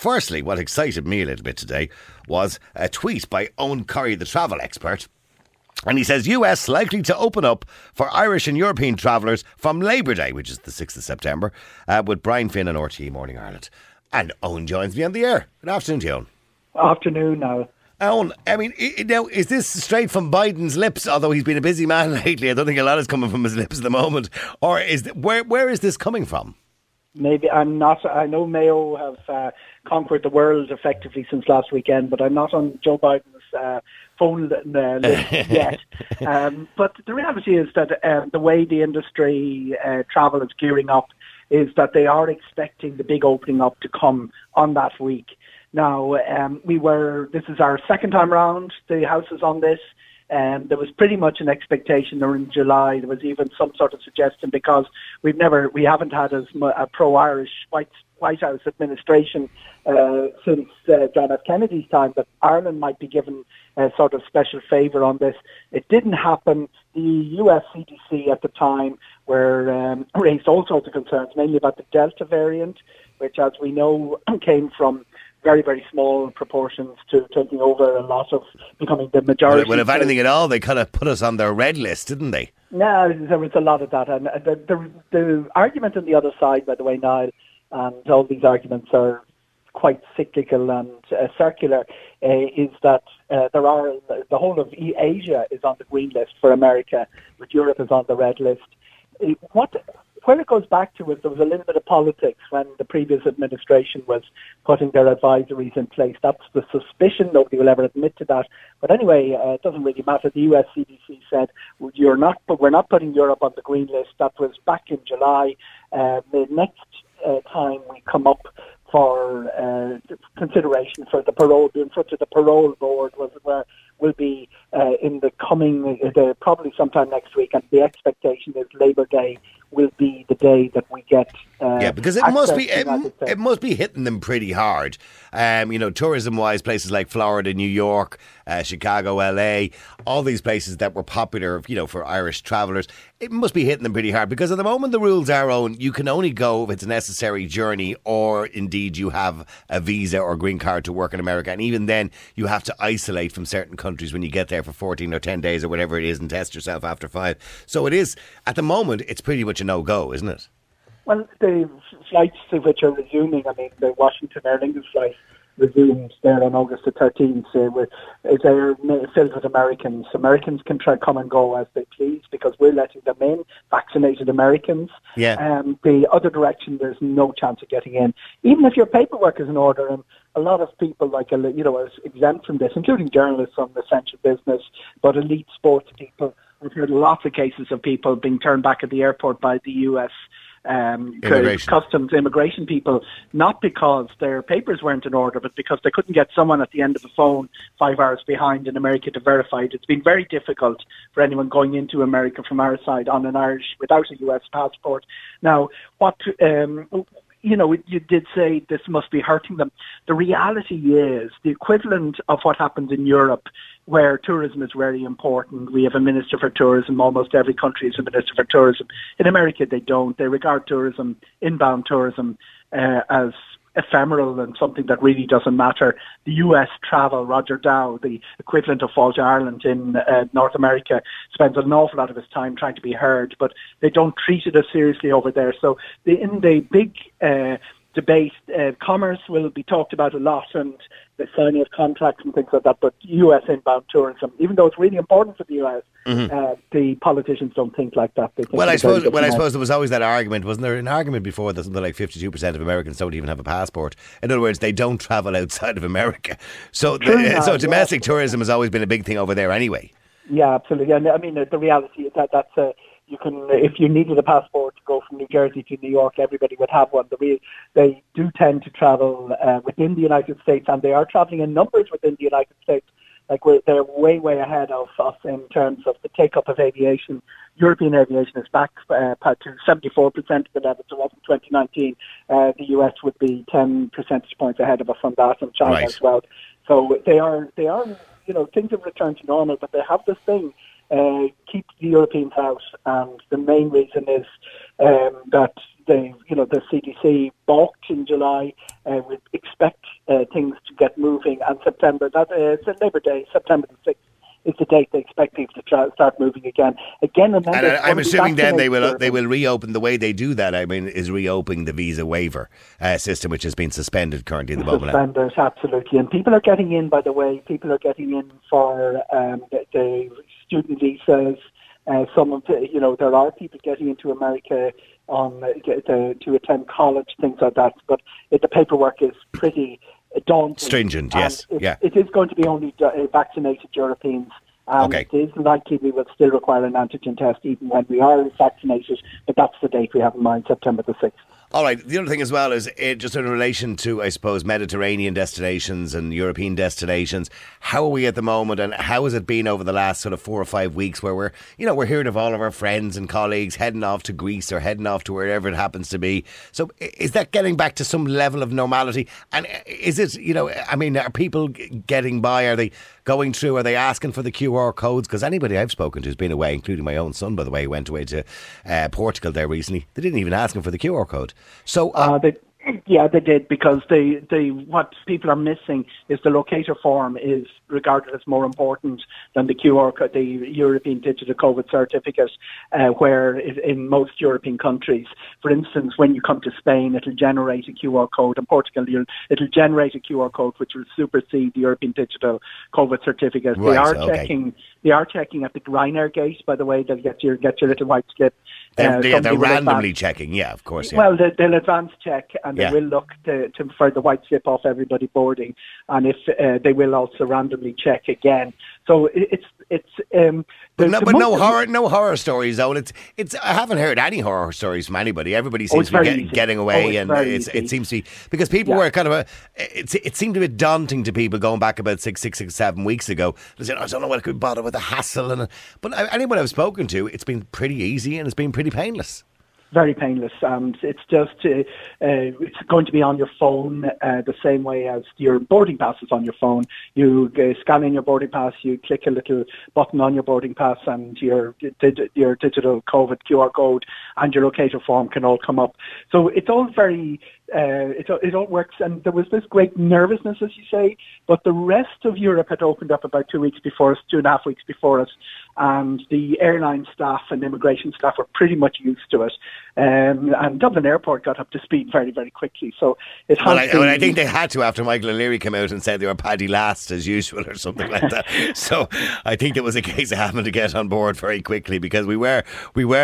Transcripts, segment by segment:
Firstly, what excited me a little bit today was a tweet by Eoghan Corry, the travel expert. And he says, US likely to open up for Irish and European travellers from Labour Day, which is the 6th of September, with Brian Finn and RTE Morning Ireland. And Eoghan joins me on the air. Good afternoon to you, Eoghan. Afternoon, Niall. Eoghan, I mean, now, is this straight from Biden's lips? Although he's been a busy man lately, I don't think a lot is coming from his lips at the moment. Or where is this coming from? Maybe I'm not. I know Mayo have conquered the world effectively since last weekend, but I'm not on Joe Biden's phone list yet. But the reality is that the way the industry travel is gearing up is that they are expecting the big opening up to come on that week. Now, this is our second time round. The House is on this. There was pretty much an expectation there in July. There was even some sort of suggestion because we haven't had a pro-Irish White House administration since John F. Kennedy's time, that Ireland might be given a sort of special favour on this. It didn't happen. The US CDC at the time raised all sorts of concerns, mainly about the Delta variant, which, as we know, came from very, very small proportions to taking over a lot of becoming the majority. Well, if anything at all, they kind of put us on their red list, didn't they? No, there was a lot of that. And the argument on the other side, by the way, Niall, and all these arguments are quite cyclical and circular, is that the whole of Asia is on the green list for America, but Europe is on the red list. Where it goes back to is there was a little bit of politics when the previous administration was putting their advisories in place. That's the suspicion. Nobody will ever admit to that. But anyway, it doesn't really matter. The US CDC said, we're not putting Europe on the green list. That was back in July. The next time we come up for consideration for the parole, in front of the parole board will be in the coming, probably sometime next week, and the expectation is Labour Day will be the day that we get. Because it must be hitting them pretty hard. Tourism wise, places like Florida, New York, Chicago, LA, all these places that were popular, for Irish travellers. It must be hitting them pretty hard because at the moment the rules are on. You can only go if it's a necessary journey, or indeed you have a visa or green card to work in America, and even then you have to isolate from certain countries when you get there for 14 or 10 days or whatever it is, and test yourself after 5. So it is, at the moment, it's pretty much a no-go, isn't it? Well, the flights which are resuming, the Washington Air Lingus flight resumed there on August the 13th. They're filled with Americans. Americans can come and go as they please because we're letting them in, vaccinated Americans. Yeah. The other direction, there's no chance of getting in. Even if your paperwork is in order, and a lot of people are exempt from this, including journalists on essential business, but elite sports people. We've heard lots of cases of people being turned back at the airport by the US customs immigration people, not because their papers weren't in order, but because they couldn't get someone at the end of the phone 5 hours behind in America to verify it. It's been very difficult for anyone going into America from our side on an Irish without a US passport. Now, you did say this must be hurting them. The reality is the equivalent of what happens in Europe, where tourism is very important. We have a minister for tourism. Almost every country has a minister for tourism. In America, they don't. They regard tourism, inbound tourism, as ephemeral and something that really doesn't matter. The US travel, Roger Dow, the equivalent of Fáilte Ireland in North America, spends an awful lot of his time trying to be heard, but they don't treat it as seriously over there. So in the big debate, commerce will be talked about a lot, and the signing of contracts and things like that, but US inbound tourism, even though it's really important for the US, the politicians don't think like that. They think I suppose there was always that argument, wasn't there? An argument before that something like 52% of Americans don't even have a passport. In other words, they don't travel outside of America. So domestic tourism has always been a big thing over there anyway. Yeah, absolutely. And the reality is that that's you can, if you needed a passport to go from New Jersey to New York, everybody would have one. They do tend to travel within the United States, and they are traveling in numbers within the United States. They're way, way ahead of us in terms of the take-up of aviation. European aviation is back to 74% of the levels it was in 2019. The US would be 10 percentage points ahead of us on that, and China as well. So they are, things have returned to normal, but they have this thing. Keep the Europeans out, and the main reason is that the CDC balked in July. We expect things to get moving, and September, it's Labour Day, September the 6th. Is the date they expect people to start moving again. And I'm assuming then they will reopen. The way they do that, I mean, is reopening the visa waiver system, which has been suspended currently at the moment. Suspended, absolutely. And people are getting in, by the way. People are getting in for the student visas. Some of there are people getting into America to attend college, things like that. But the paperwork is pretty daunting. Stringent, yes. It is going to be only vaccinated Europeans. Okay. It is likely we will still require an antigen test even when we are vaccinated, but that's the date we have in mind, September the 6th. All right. The other thing as well is just in relation to, I suppose, Mediterranean destinations and European destinations. How are we at the moment, and how has it been over the last sort of 4 or 5 weeks, where we're hearing of all of our friends and colleagues heading off to Greece or heading off to wherever it happens to be? So is that getting back to some level of normality? And is it, are people getting by? Are they going through? Are they asking for the QR codes? Because anybody I've spoken to who's been away, including my own son, by the way, went away to Portugal there recently. They didn't even ask him for the QR code. So they did, because what people are missing is the locator form is regarded as more important than the QR code, the European Digital COVID Certificate, where in most European countries, for instance, when you come to Spain, it'll generate a QR code. In Portugal, it'll generate a QR code which will supersede the European Digital COVID Certificate. Right, They are checking at the Ryanair gate, by the way. They'll get your little white slip. They're randomly checking, yeah, of course. Yeah. Well, they'll advance check, and they will look for the white slip off everybody boarding, and if they will also randomly check again. So no horror stories though. It's I haven't heard any horror stories from anybody. Everybody seems to be getting away, and it seems to be because people were kind of it seemed a bit daunting to people going back about 7 weeks ago. They said, I don't know what I could bother with the hassle, but anyone I've spoken to, it's been pretty easy and it's been pretty painless. Very painless, and it's just it's going to be on your phone the same way as your boarding pass is on your phone. You scan in your boarding pass, you click a little button on your boarding pass, and your digital COVID QR code and your locator form can all come up. So it's all very it all works, and there was this great nervousness, as you say, but the rest of Europe had opened up about 2 weeks before us, 2.5 weeks before us, and the airline staff and immigration staff were pretty much used to it. And Dublin Airport got up to speed very, very quickly. So it has I think they had to after Michael O'Leary came out and said they were paddy last as usual or something like that. So I think there was a case of having to get on board very quickly, because we were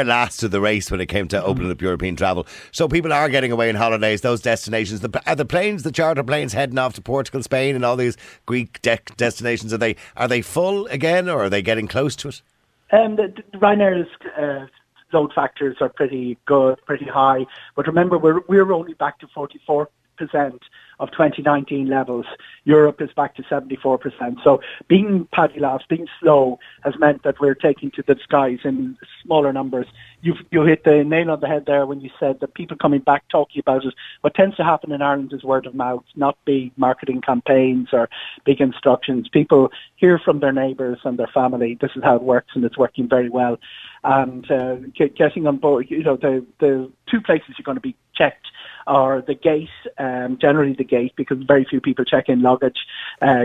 last to the race when it came to opening up European travel. So people are getting away on holidays, those destinations. Are the charter planes heading off to Portugal, Spain and all these Greek destinations, are they full again, or are they getting close to it? Ryanair's load factors are pretty good, pretty high. But remember, we're only back to 44% of 2019 levels. Europe is back to 74%. So being paddy last, being slow, has meant that we're taking to the skies in smaller numbers. You hit the nail on the head there when you said that people coming back talking about it. What tends to happen in Ireland is word of mouth, not big marketing campaigns or big instructions. People hear from their neighbours and their family, this is how it works, and it's working very well. And getting on board, the two places you're going to be checked are the gate, generally the gate, because very few people check in luggage,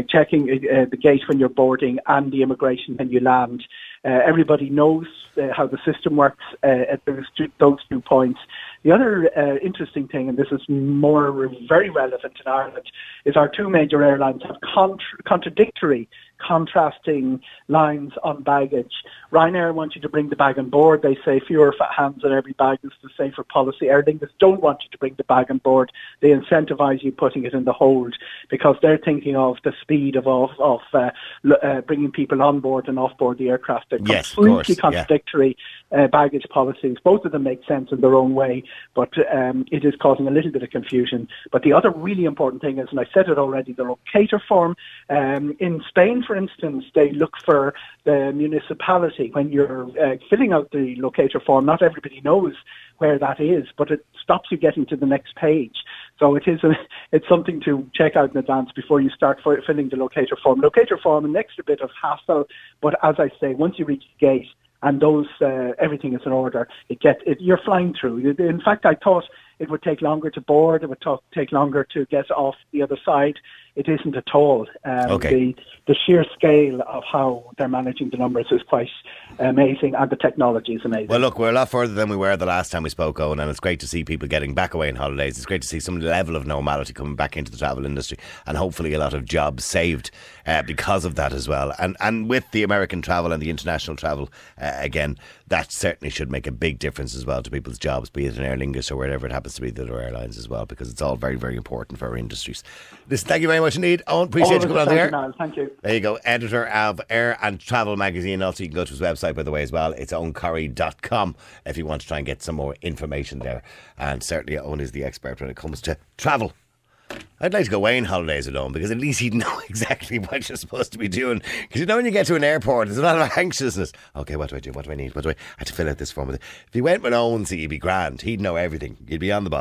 checking the gate when you're boarding, and the immigration when you land. Everybody knows how the system works at those 2 points. The other interesting thing, and this is very relevant in Ireland, is our two major airlines have contrasting lines on baggage. Ryanair wants you to bring the bag on board. They say fewer hands on every bag is the safer policy. Aer Lingus don't want you to bring the bag on board. They incentivise you putting it in the hold, because they're thinking of the speed of bringing people on board and off board the aircraft. They're completely contradictory baggage policies. Both of them make sense in their own way, but it is causing a little bit of confusion. But the other really important thing is, and I said it already, the locator form. In Spain, for instance, they look for the municipality. When you're filling out the locator form, not everybody knows where that is, but it stops you getting to the next page. So it's something to check out in advance before you start filling the locator form. Locator form, an extra bit of hassle, but as I say, once you reach the gate, and those everything is in order. You're flying through. In fact, I thought it would take longer to board. It would take longer to get off the other side. It isn't at all. Okay. The sheer scale of how they're managing the numbers is quite amazing, and the technology is amazing. Well, look, we're a lot further than we were the last time we spoke, Eoghan, and it's great to see people getting back away on holidays. It's great to see some level of normality coming back into the travel industry, and hopefully a lot of jobs saved because of that as well. And with the American travel and the international travel, again, that certainly should make a big difference as well to people's jobs, be it in Aer Lingus or wherever it happens to be, the other airlines as well, because it's all very, very important for our industries. Listen, thank you very much indeed, Eoghan. Appreciate you coming on there. Niall, thank you. There you go, editor of Air and Travel magazine. Also, you can go to his website, by the way, as well. It's owncorry.com if you want to try and get some more information there. And certainly Eoghan is the expert when it comes to travel. I'd like to go away on holidays alone, because at least he'd know exactly what you're supposed to be doing. Because you know, when you get to an airport, there's a lot of anxiousness. Okay, what do I do? What do I need? I have to fill out this form. If he went with Eoghan, he'd be grand. He'd know everything. He'd be on the ball.